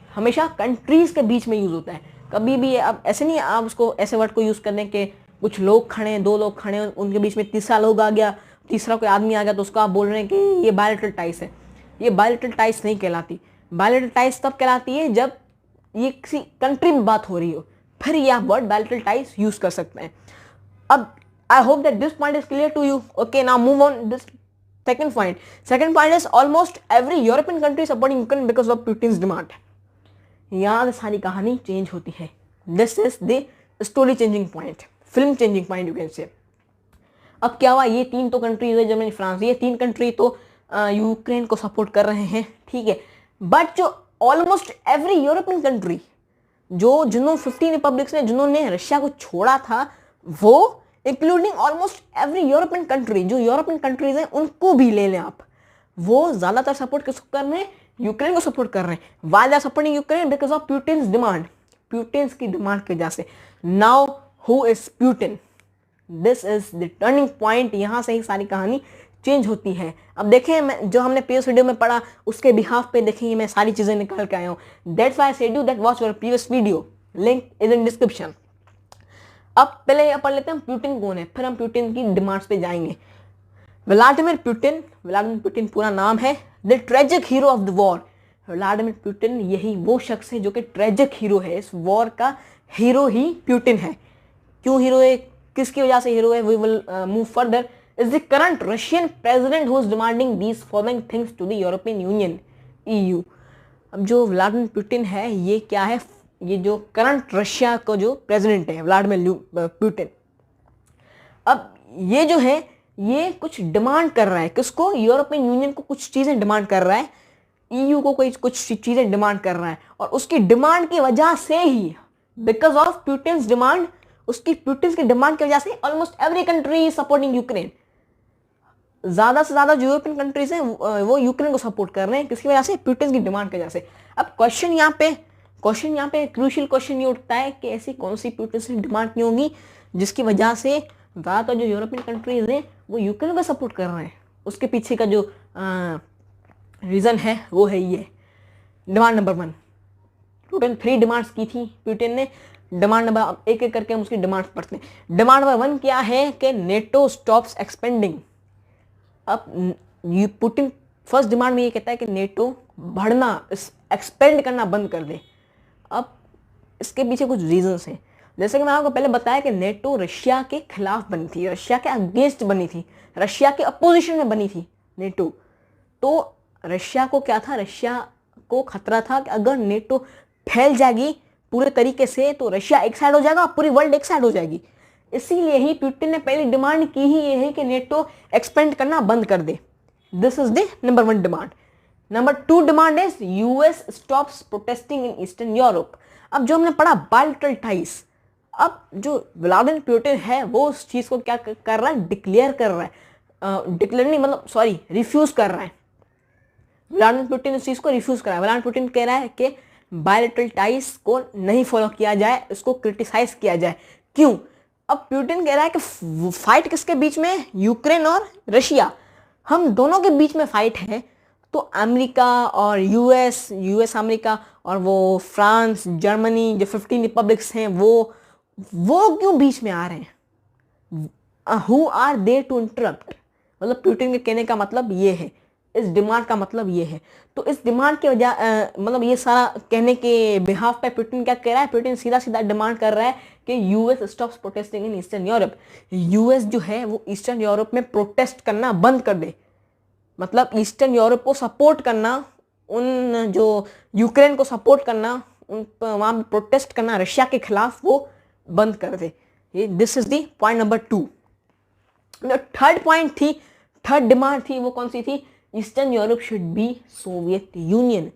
Speaker 1: हमेशा कंट्रीज के बीच में यूज होता है। कभी भी अब ऐसे नहीं आप उसको ऐसे वर्ड को यूज कर दें कि कुछ लोग खड़े हैं, दो लोग खड़े हैं, उनके बीच में तीसरा लोग आ गया, तीसरा कोई आदमी आ गया, तो उसको आप बोल रहे हैं कि ये बायलैटरल टाइज है। ये बायलैटरल टाइज नहीं कहलाती। बायलैटरल टाइज तब कहलाती है जब ये किसी कंट्री में बात हो रही हो, फिर ये आप वर्ड बायलैटरल टाइज यूज कर सकते हैं। अब I hope that this point is clear to you. Okay, now move on this second point is almost every European country supporting Ukraine because of Putin's demand. यहाँ से सारी कहानी change होती है। This is the story changing point, film changing point you can say. अब क्या हुआ? ये तीन तो कंट्रीज है, जर्मनी, फ्रांस, ये तीन कंट्री तो यूक्रेन को सपोर्ट कर रहे हैं, ठीक है। बट जो ऑलमोस्ट एवरी यूरोपियन कंट्री, जिन्होंने 15 रिपब्लिक्स ने जिन्होंने रशिया को छोड़ा था, वो including almost every European country, जो यूरोपियन कंट्रीज हैं उनको भी ले लें आप, वो ज्यादातर सपोर्ट किसको कर रहे हैं? यूक्रेन को सपोर्ट कर रहे हैं। Why they are supporting Ukraine? Because of Putin's demand, Putin's की डिमांड की वजह से। Now who is Putin? This is the turning point. यहां से ही सारी कहानी चेंज होती है। अब देखें, जो हमने प्रीवियस वीडियो में पढ़ा उसके बिहाफ पे देखिए मैं सारी चीजें निकाल के आया हूं। That's why I said you that watch your previous video, link is in description. अब पहले ये पढ़ लेते हैं प्यूटिन कौन है, फिर हम प्यूटिन की डिमांड्स पे जाएंगे। व्लादिमीर पुतिन पूरा नाम है the tragic hero of the war. Vladimir Putin यही वो शख्स है जो कि ट्रेजिक हीरो है, इस वॉर का हीरो ही प्यूटिन है। क्यों हीरो है? किसकी वजह से हीरो है? We will move further. Is the current Russian president who is demanding these following things to the European Union, EU. अब जो व्लादिमीर पुतिन है, ये क्या है? ये जो करंट रशिया का जो प्रेसिडेंट है व्लादिमीर पुतिन, अब ये जो है ये कुछ डिमांड कर रहा है। किसको? यूरोपियन यूनियन को कुछ चीजें डिमांड कर रहा है, ईयू को कोई कुछ चीजें डिमांड कर रहा है, और उसकी डिमांड की वजह से ही, बिकॉज ऑफ प्यूटिन्स डिमांड, उसकी प्यूटिन्स की डिमांड की वजह से almost every country is supporting Ukraine. ज्यादा से ज्यादा जो यूरोपियन कंट्रीज हैं वो यूक्रेन को सपोर्ट कर रहे हैं। किसकी वजह से? प्यूटिन्स की डिमांड की वजह से। अब क्वेश्चन यहाँ पे क्रूशियल क्वेश्चन ये उठता है कि ऐसी कौन सी प्यूटिन्स की डिमांड नहीं होगी जिसकी वजह से ज़्यादातर जो यूरोपियन कंट्रीज हैं वो यूक्रेन को सपोर्ट कर रहे हैं। उसके पीछे का जो रीज़न है वो है ये। डिमांड नंबर 1, टोटल 3 डिमांड्स की थी प्यूटिन ने। डिमांड नंबर एक एक करके हम उसकी डिमांड्स पढ़ते हैं। डिमांड नंबर 1 क्या है कि नेटो स्टॉप्स एक्सपेंडिंग। अब पुतिन फर्स्ट डिमांड में ये कहता है कि नेटो बढ़ना, एक्सपेंड करना बंद कर दे। अब इसके पीछे कुछ रीजंस हैं। जैसे कि मैं आपको पहले बताया कि नेटो रशिया के खिलाफ बनी थी, रशिया के अगेंस्ट बनी थी, रशिया के अपोजिशन में बनी थी नेटो। तो रशिया को क्या था? रशिया को खतरा था कि अगर नेटो फैल जाएगी पूरे तरीके से तो रशिया एक साइड हो जाएगा, पूरी वर्ल्ड एक साइड हो जाएगी। इसीलिए ही पुतिन ने पहली डिमांड की ही ये है कि नेटो एक्सपेंड करना बंद कर दे। This is the number 1 demand. Number 2 demand is US stops protesting in eastern Europe. अब जो हमने पढ़ा बायलैटरल टाइज, अब जो व्लादिमीर पुतिन है वो उस चीज को क्या कर रहा है? डिक्लेयर कर रहा है। डिक्लेयर नहीं मतलब सॉरी, रिफ्यूज कर रहा है। व्लादिमीर पुतिन इस चीज को रिफ्यूज करा। व्लादिमीर पुतिन कह रहा है कि बायलैटरल टाइज को नहीं फॉलो किया जाए, इसको क्रिटिसाइज किया जाए। क्यों? अब पुतिन कह रहा है कि फाइट किसके बीच में है? यूक्रेन और रशिया, हम दोनों के बीच में फाइट है। तो अमेरिका और यूएस अमेरिका और वो फ्रांस जर्मनी जो 15 रिपब्लिक्स हैं वो क्यों बीच में आ रहे हैं? Who are they to interrupt? मतलब पुतिन के कहने का मतलब ये है, इस डिमांड का मतलब ये है। तो इस डिमांड के वजह मतलब ये सारा कहने के बिहाफ पे पुतिन क्या कह रहा है? पुतिन सीधा सीधा डिमांड कर रहा है कि US stops protesting in eastern Europe. US जो है वो ईस्टर्न यूरोप में प्रोटेस्ट करना बंद कर दे। मतलब ईस्टर्न यूरोप को सपोर्ट करना, उन जो यूक्रेन को सपोर्ट करना, उन वहाँ प्रोटेस्ट करना रशिया के खिलाफ वो बंद कर दे। ये this is the point number 2। Third demand थी वो कौन सी थी? Eastern Europe should be Soviet union.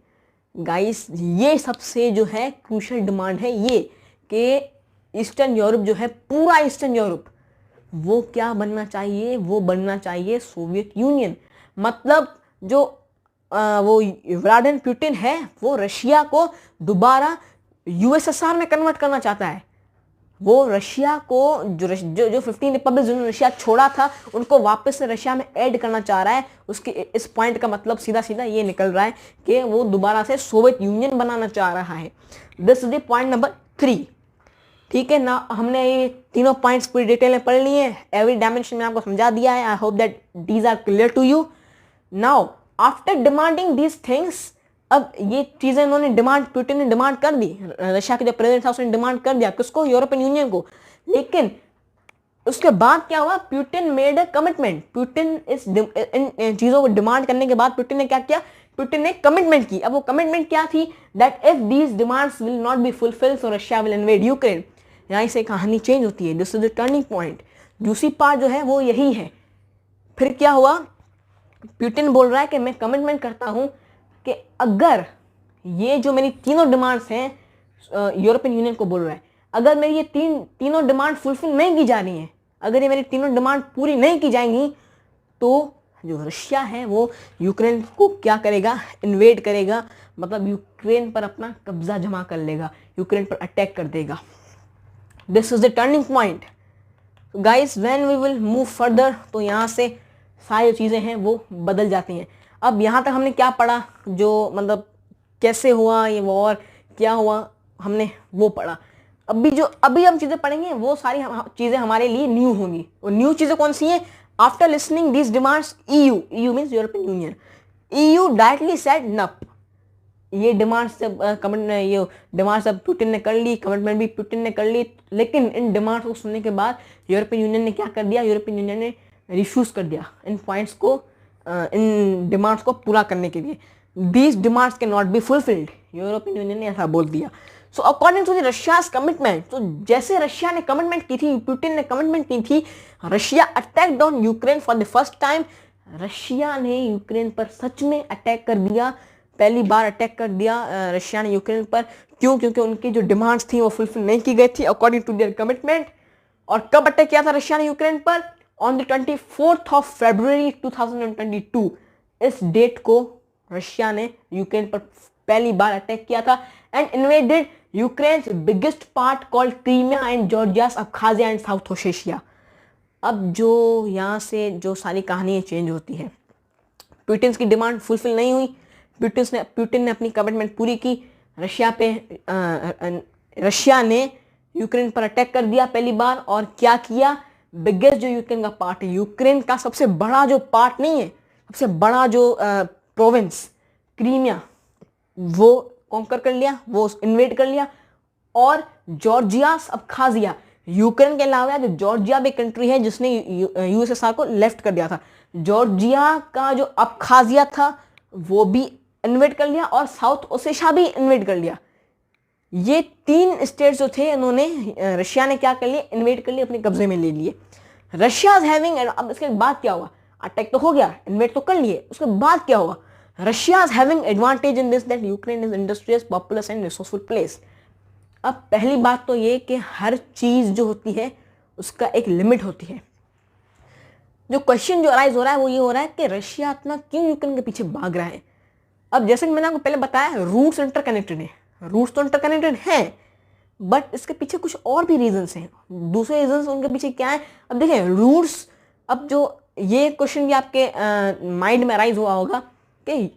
Speaker 1: Guys ये सबसे जो है क्रूशियल डिमांड है ये, कि ईस्टर्न यूरोप जो है, पूरा ईस्टर्न यूरोप वो क्या बनना चाहिए? वो बनना चाहिए सोवियत यूनियन। मतलब जो वो व्लादिमीर पुतिन है वो रशिया को दोबारा यूएसएसआर में कन्वर्ट करना चाहता है। वो रशिया को जो 15 रिपब्लिक जिन्होंने रशिया छोड़ा था उनको वापस से रशिया में ऐड करना चाह रहा है। उसके इस पॉइंट का मतलब सीधा सीधा ये निकल रहा है कि वो दोबारा से सोवियत यूनियन बनाना चाह रहा है। This is the point number 3। ठीक है ना, हमने ये तीनों पॉइंट्स पूरी डिटेल में पढ़ लिए हैं। एवरी डायमेंशन में आपको समझा दिया है। I hope that these are clear to you. Now after demanding these things, अब ये चीजें इन्होंने पुतिन ने डिमांड कर दी, रशिया के जो प्रेसिडेंट था उसने डिमांड कर दिया किसको? यूरोपियन यूनियन को। लेकिन उसके बाद क्या हुआ? Putin made a commitment. Putin इन चीजों को डिमांड करने के बाद पुतिन ने क्या किया? पुतिन ने कमिटमेंट की। अब वो कमिटमेंट क्या थी? That if these demands will not be fulfilled so Russia will invade Ukraine. यहीं से कहानी चेंज होती है। This is the turning point. दूसरी पार्ट जो है वो यही है। फिर क्या हुआ? पुतिन बोल रहा है कि मैं कमिटमेंट करता हूं कि अगर ये जो मेरी तीनों डिमांड्स हैं, यूरोपियन यूनियन को बोल रहा है, अगर मेरी ये तीनों डिमांड फुलफिल नहीं की जा रही हैं, अगर ये मेरी तीनों डिमांड पूरी नहीं की जाएंगी, तो जो रशिया है वो यूक्रेन को क्या करेगा? इन्वेड करेगा। मतलब यूक्रेन पर अपना कब्जा जमा कर लेगा, यूक्रेन पर अटैक कर देगा। This is the turning point guys. When we will move further, तो यहाँ से सारी चीज़ें हैं वो बदल जाती हैं। अब यहाँ तक हमने क्या पढ़ा? जो मतलब कैसे हुआ ये वॉर, क्या हुआ, हमने वो पढ़ा। अभी हम चीज़ें पढ़ेंगे वो सारी चीज़ें हमारे लिए न्यू होंगी। वो न्यू चीज़ें कौन सी हैं? After listening this demands, EU means European union, EU directly said nope. ये डिमांड्स सब पुतिन ने कर ली, कमिटमेंट भी पुतिन ने कर ली। लेकिन इन डिमांड्स को सुनने के बाद यूरोपियन यूनियन ने क्या कर दिया? यूरोपियन यूनियन ने रिफ्यूज कर दिया इन पॉइंट्स को, इन डिमांड्स को पूरा करने के लिए। These demands can not be fulfilled, European Union ने ऐसा बोल दिया। So according to the Russia's commitment, तो जैसे रशिया ने कमिटमेंट की थी, पुतिन ने कमिटमेंट की थी, Russia attacked on Ukraine for the first time. Russia ने यूक्रेन पर सच में अटैक कर दिया, पहली बार अटैक कर दिया रशिया ने यूक्रेन पर। क्यों? क्योंकि उनकी जो डिमांड्स थी वो फुलफिल नहीं की गई थी अकॉर्डिंग टू देयर कमिटमेंट। और कब अटैक किया था रशिया ने यूक्रेन पर? On the 24th of February 2022। इस डेट को रशिया ने यूक्रेन पर पहली बार अटैक किया था and invaded Ukraine's biggest part called Crimea and Georgia, Abkhazia and South Ossetia. अब जो यहाँ से जो सारी कहानी चेंज होती है, पुतिन की डिमांड फुलफिल नहीं हुई, पुतिन ने अपनी कमिटमेंट पूरी की, रशिया ने यूक्रेन पर अटैक कर दिया पहली बार। और क्या किया? बिगेस्ट जो यूक्रेन का पार्ट है, यूक्रेन का सबसे बड़ा जो पार्ट नहीं है, सबसे बड़ा जो प्रोविंस क्रीमिया, वो कॉन्कर कर लिया, वो इन्वेड कर लिया। और जॉर्जिया, अब्खाजिया, यूक्रेन के अलावा जो जॉर्जिया भी कंट्री है जिसने यूएसएसआर को लेफ्ट कर दिया था, जॉर्जिया का जो अब्खाजिया था वो भी इन्वेड कर लिया और साउथ ओसेशिया भी इन्वेड कर लिया। ये 3 स्टेट्स जो थे इन्होंने रशिया ने क्या कर लिया? इन्वेड कर लिए, अपने कब्जे में ले लिए। रशिया हैविंग, अब इसके बाद क्या हुआ? अटैक तो हो गया, इन्वेड तो कर लिए, उसके बाद क्या हुआ? Russia is having advantage in this that Ukraine is industrious, populace and resourceful place. अब पहली बात तो ये कि हर चीज जो होती है उसका एक लिमिट होती है। जो क्वेश्चन जो अराइज हो रहा है वो ये हो रहा है कि रशिया इतना क्यों यूक्रेन के पीछे भाग रहा है? अब जैसे कि मैंने आपको पहले बताया, रूट्स इंटरकनेक्टेड है, रूट्स तो इंटरकनेक्टेड है, बट इसके पीछे कुछ और भी रीजंस हैं। दूसरे रीजंस उनके पीछे क्या है? अब देखें रूट्स, अब जो ये क्वेश्चन भी आपके माइंड में राइज हुआ होगा कि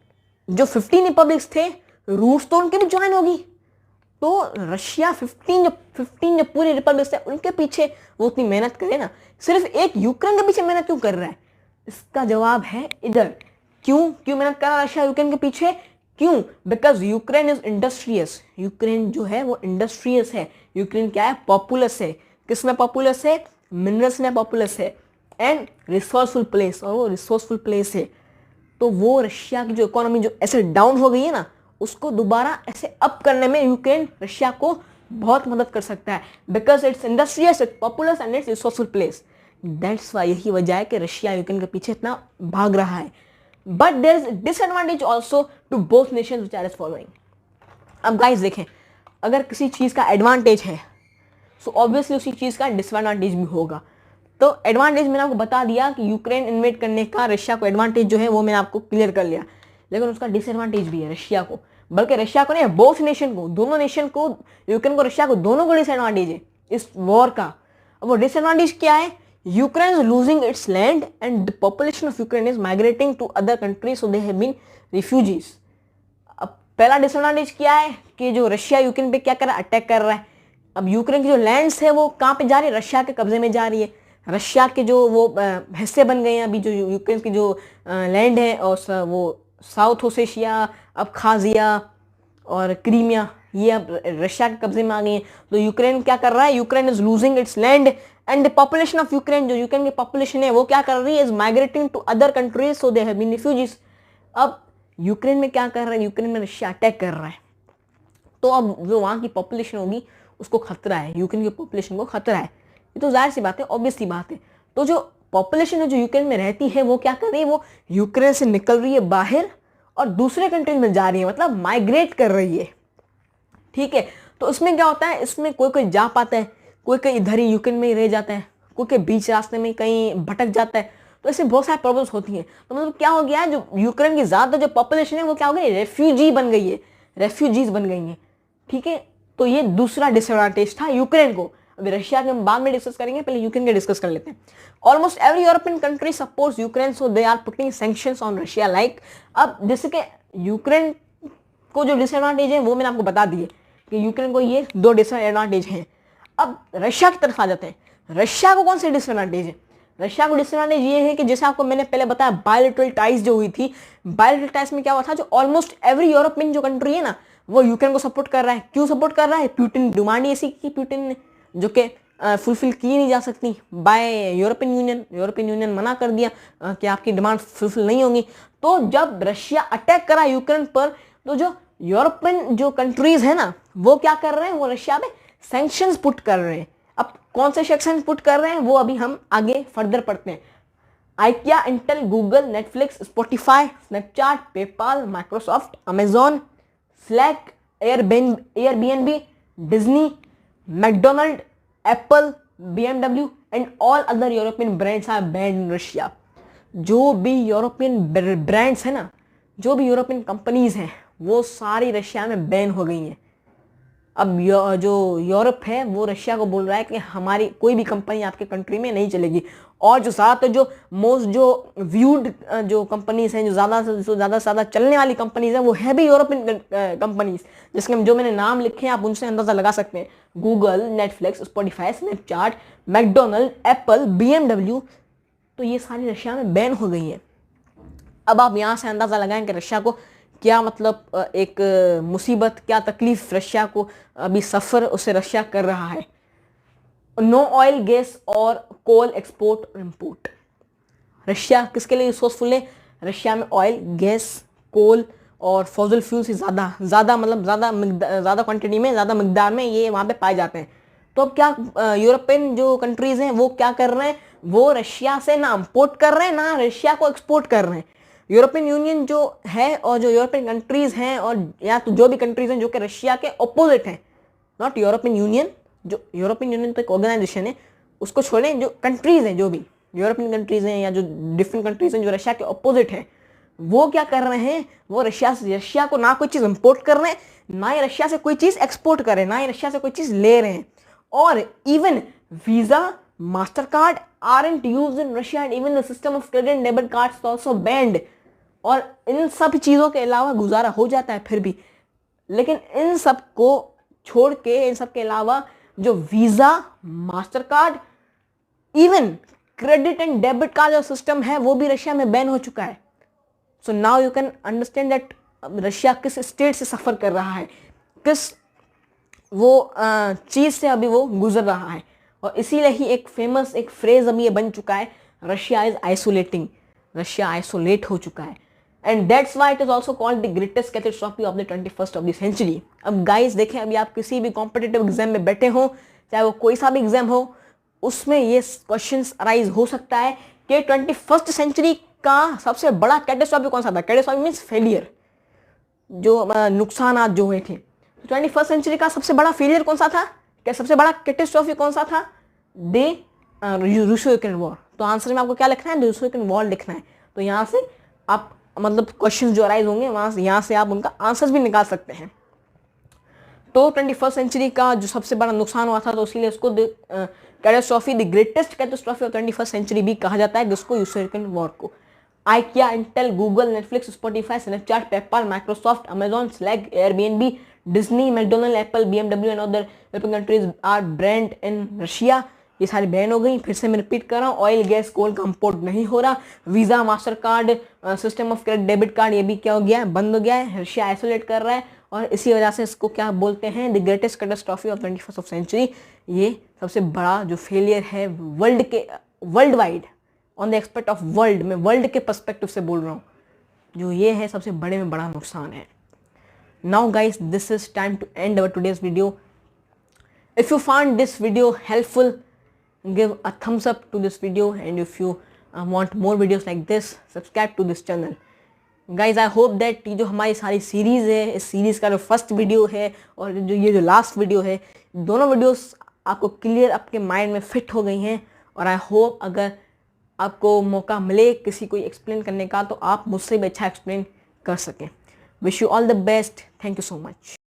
Speaker 1: जो 15 रिपब्लिक्स थे, रूट्स तो उनके भी ज्वाइन होगी, तो रशिया 15 जो पूरी रिपब्लिक्स थे उनके पीछे वो उतनी मेहनत करे ना, सिर्फ एक यूक्रेन के पीछे मेहनत क्यों कर रहा है? इसका जवाब है इधर। क्यों मेहनत कर रहा है रशिया यूक्रेन के पीछे? क्यों? Because Ukraine is industrious. Ukraine जो है वो इंडस्ट्रियस है। यूक्रेन क्या है? पॉपुलस है। किस में पॉपुलस है? मिनरल्स में पॉपुलस है एंड रिसोर्सफुल प्लेस, और वो रिसोर्सफुल प्लेस है। तो वो रशिया की जो इकोनॉमी जो ऐसे डाउन हो गई है ना, उसको दोबारा ऐसे अप करने में यूक्रेन रशिया को बहुत मदद कर सकता है, because it's industrious, it's populace and it's resourceful place. That's why, यही वजह है कि रशिया यूक्रेन के पीछे इतना भाग रहा है। But there is disadvantage also to both nations which are following. अब गाइस देखें, अगर किसी चीज़ का एडवांटेज है सो ऑब्वियसली उसी चीज़ का डिसएडवांटेज भी होगा। तो एडवांटेज मैंने आपको बता दिया कि यूक्रेन इन्वेड करने का रशिया को एडवांटेज जो है वो मैंने आपको क्लियर कर लिया, लेकिन उसका डिसएडवांटेज भी है रशिया को, बल्कि रशिया को नहीं, बोथ नेशन को, दोनों नेशन को, यूक्रेन को, रशिया को, दोनों को डिसएडवांटेज है इस वॉर का। अब वो डिसएडवांटेज क्या है? Ukraine is losing its land and the population of Ukraine is migrating to other countries, so they have been refugees. अब पहला डिसएडवांटेज क्या है कि जो रशिया यूक्रेन पे क्या कर रहा है? अटैक कर रहा है। अब यूक्रेन की जो लैंड्स है वो कहाँ पे जा रही है? रशिया के कब्जे में जा रही है। रशिया के जो वो हिस्से बन गए हैं अभी, जो यूक्रेन की जो लैंड है, और वो साउथ ओसेशिया, अबखाजिया और क्रीमिया, ये अब रशिया के कब्जे में आ गई हैं। तो यूक्रेन क्या कर रहा है? Ukraine is losing its land and the population of Ukraine, जो यूक्रेन की पॉपुलेशन है वो क्या कर रही है? Is migrating to other countries, so they have been refugees. अब यूक्रेन में क्या कर रहा है? यूक्रेन में रशिया अटैक कर रहा है, तो अब जो वहाँ की पॉपुलेशन होगी उसको खतरा है, यूक्रेन की पॉपुलेशन को खतरा है। ये तो जाहिर सी बात है, ऑब्वियस सी बात है। तो जो पॉपुलेशन है जो यूक्रेन में रहती है वो क्या कर रही है? वो यूक्रेन से निकल रही है बाहर और दूसरे कंट्रीज में जा रही है, मतलब माइग्रेट कर रही है। ठीक है, तो इसमें क्या होता है? इसमें कोई कोई जा पाता है, कोई कोई इधर ही यूक्रेन में ही रह जाता है, कोई कोई बीच रास्ते में कहीं भटक जाता है। तो इससे बहुत सारी प्रॉब्लम्स होती हैं। तो मतलब क्या हो गया है? जो यूक्रेन की ज़्यादा जो पॉपुलेशन है वो क्या हो गई? रेफ्यूजी बन गई है, रेफ्यूजीज बन गई हैं। ठीक है, तो ये दूसरा डिसएडवांटेज था यूक्रेन को। अभी रशिया के हम बाद में डिस्कस करेंगे, पहले यूक्रेन के डिस्कस कर लेते हैं। Almost every European country supports Ukraine, so they are putting sanctions on Russia. Like, अब जैसे कि यूक्रेन को जो डिसएडवांटेज है वो मैंने आपको बता दिए कि यूक्रेन को ये 2 डिसएडवांटेज हैं। अब रशिया की तरफ आ जाते हैं। रशिया को कौन से डिसएडवांटेज है? रशिया को डिसएडवांटेज ये है कि जैसे आपको मैंने पहले बताया, बायलैटरल टाइज जो हुई थी, बायलैटरल टाइज में क्या हुआ था? जो ऑलमोस्ट एवरी यूरोपियन जो कंट्री है ना, वो यूक्रेन को सपोर्ट कर रहा है। क्यों सपोर्ट कर रहा है? पुतिन डिमांड ऐसी की पुतिन ने, जो कि फुलफिल की नहीं जा सकती bye European union. European union मना कर दिया कि आपकी डिमांड फुलफिल नहीं होगी। तो जब रशिया अटैक करा यूक्रेन पर, तो जो यूरोपियन जो कंट्रीज है ना, वो क्या कर रहे हैं? वो रशिया पे सैंक्शंस पुट कर रहे हैं। अब कौन से सैंक्शंस पुट कर रहे हैं वो अभी हम आगे फर्दर पढ़ते हैं। IKEA, Intel, Google, Netflix, Spotify, Snapchat, PayPal, Microsoft, Amazon, Slack, Airbnb, Disney, McDonald, Apple, BMW and all other European brands are banned in Russia. जो भी यूरोपियन ब्रांड्स है ना, जो भी यूरोपियन कंपनीज हैं, वो सारी रशिया में बैन हो गई हैं। अब जो यूरोप है वो रशिया को बोल रहा है कि हमारी कोई भी कंपनी आपके कंट्री में नहीं चलेगी। और जो ज़्यादातर जो मोस्ट जो व्यूड जो कंपनीज हैं, जो ज़्यादा से ज़्यादा चलने वाली कंपनीज हैं, वो है भी यूरोपियन कंपनीज, जिसके जो मैंने नाम लिखे हैं आप उनसे अंदाज़ा लगा सकते हैं। Google, Netflix, Spotify, Snapchat, McDonald, Apple, BMW, तो ये सारी रशिया में बैन हो गई हैं। अब आप यहाँ से अंदाज़ा लगाएं कि रशिया को क्या मतलब एक मुसीबत, क्या तकलीफ रशिया को अभी सफ़र उसे रशिया कर रहा है। नो ऑयल, गैस और कोल एक्सपोर्ट और इम्पोर्ट। रशिया किसके लिए रिसोर्सफुल है? रशिया में ऑयल, गैस, कोल और फॉसिल फ्यूल से ज़्यादा क्वांटिटी में, ज़्यादा मिकदार में ये वहाँ पे पाए जाते हैं। तो अब क्या यूरोपियन जो कंट्रीज़ हैं वो क्या कर रहे हैं? वो रशिया से ना इम्पोर्ट कर रहे हैं ना रशिया को एक्सपोर्ट कर रहे हैं। यूरोपियन यूनियन जो है और जो यूरोपियन कंट्रीज़ हैं, और या तो जो भी कंट्रीज़ हैं जो कि रशिया के ऑपोजिट हैं, नॉट यूरोपियन यूनियन, जो यूरोपियन यूनियन तो एक ऑर्गेनाइजेशन है, उसको छोड़ें, जो कंट्रीज़ हैं, जो भी यूरोपियन कंट्रीज़ हैं या जो डिफरेंट कंट्रीज़ हैं जो रशिया के ऑपोजिट हैं, वो क्या कर रहे हैं, वो रशिया को ना कोई चीज़ इंपोर्ट कर रहे हैं, ना ही रशिया से कोई चीज़ एक्सपोर्ट कर रहे हैं, ना ही रशिया से कोई चीज़ ले रहे हैं। और even visa, master card aren't used in Russia and even the system of credit and debit cards is also banned। और इन सब चीज़ों के अलावा गुजारा हो जाता है फिर भी, लेकिन इन सब को छोड़ के, इन सब के अलावा जो visa, master card, even credit and debit का जो सिस्टम है वो भी रशिया में बैन हो चुका है। So now you can understand that Russia किस स्टेट से सफ़र कर रहा है, किस वो चीज़ से अभी वो गुजर रहा है। और इसीलिए ही एक फेमस एक फ्रेज अभी ये बन चुका है, Russia is isolating, Russia isolate हो चुका है। And that's why it is also called the greatest catastrophe of the 21st of the century. अब गाइस देखें, अभी आप किसी भी कॉम्पिटिटिव एग्जाम में बैठे हो, चाहे वो कोई सा भी एग्जाम हो, उसमें ये क्वेश्चन अराइज हो सकता है कि 21st सेंचुरी का सबसे बड़ा कैटेस्ट्रॉफी कौन सा था। कैटेस्ट्रॉफी मीन्स फेलियर, जो नुकसान जो हुए थे। 21st सेंचुरी का सबसे बड़ा फेलियर कौन सा था, क्या सबसे बड़ा कैटेस्ट्रॉफी कौन सा था? Russo Ukraine war. तो आंसर में आपको क्या लिखना है? रूसो यूक्रेन वॉर लिखना है। तो यहाँ से आप मतलब क्वेश्चन जो अराइज होंगे वहाँ से, यहाँ से आप उनका आंसर्स भी निकाल सकते हैं। तो 21st सेंचुरी का जो सबसे बड़ा नुकसान हुआ था, तो इसीलिए उसको catastrophe, the greatest catastrophe of 21st century भी कहा जाता है, जिसको रूसो यूक्रेन वॉर को। IKEA, Intel, Google, Netflix, Spotify, Snapchat, PayPal, Microsoft, Amazon, Slack, Airbnb, Disney, McDonald, Apple, BMW and other European countries are brand in Russia. ये सारी ban हो गई। फिर से मैं रिपीट कर रहा हूँ, ऑयल, गैस, कोल का इम्पोर्ट नहीं हो रहा। Visa, master card, system of credit, debit card, ये भी क्या हो गया है? बंद हो गया है। रशिया आइसोलेट कर रहा है और इसी वजह से इसको क्या बोलते हैं? The greatest catastrophe of 21st of century. ये सबसे बड़ा जो फेलियर है worldwide, on the expect of world, में वर्ल्ड के पर्सपेक्टिव से बोल रहा हूँ, जो ये है सबसे बड़े में बड़ा नुकसान है। Now guys, this is time to end our today's video. If you found this video helpful, give a thumbs up to this video, and if you want more videos like this, subscribe to this channel. Guys, I hope that ये जो हमारी सारी series है, इस series का जो first video है और जो लास्ट वीडियो है, दोनों वीडियोस आपको क्लियर आपके माइंड में फिट हो गई हैं। और आई होप अगर आपको मौका मिले किसी को एक्सप्लेन करने का, तो आप मुझसे भी अच्छा एक्सप्लेन कर सकें। Wish you all the best. Thank you so much.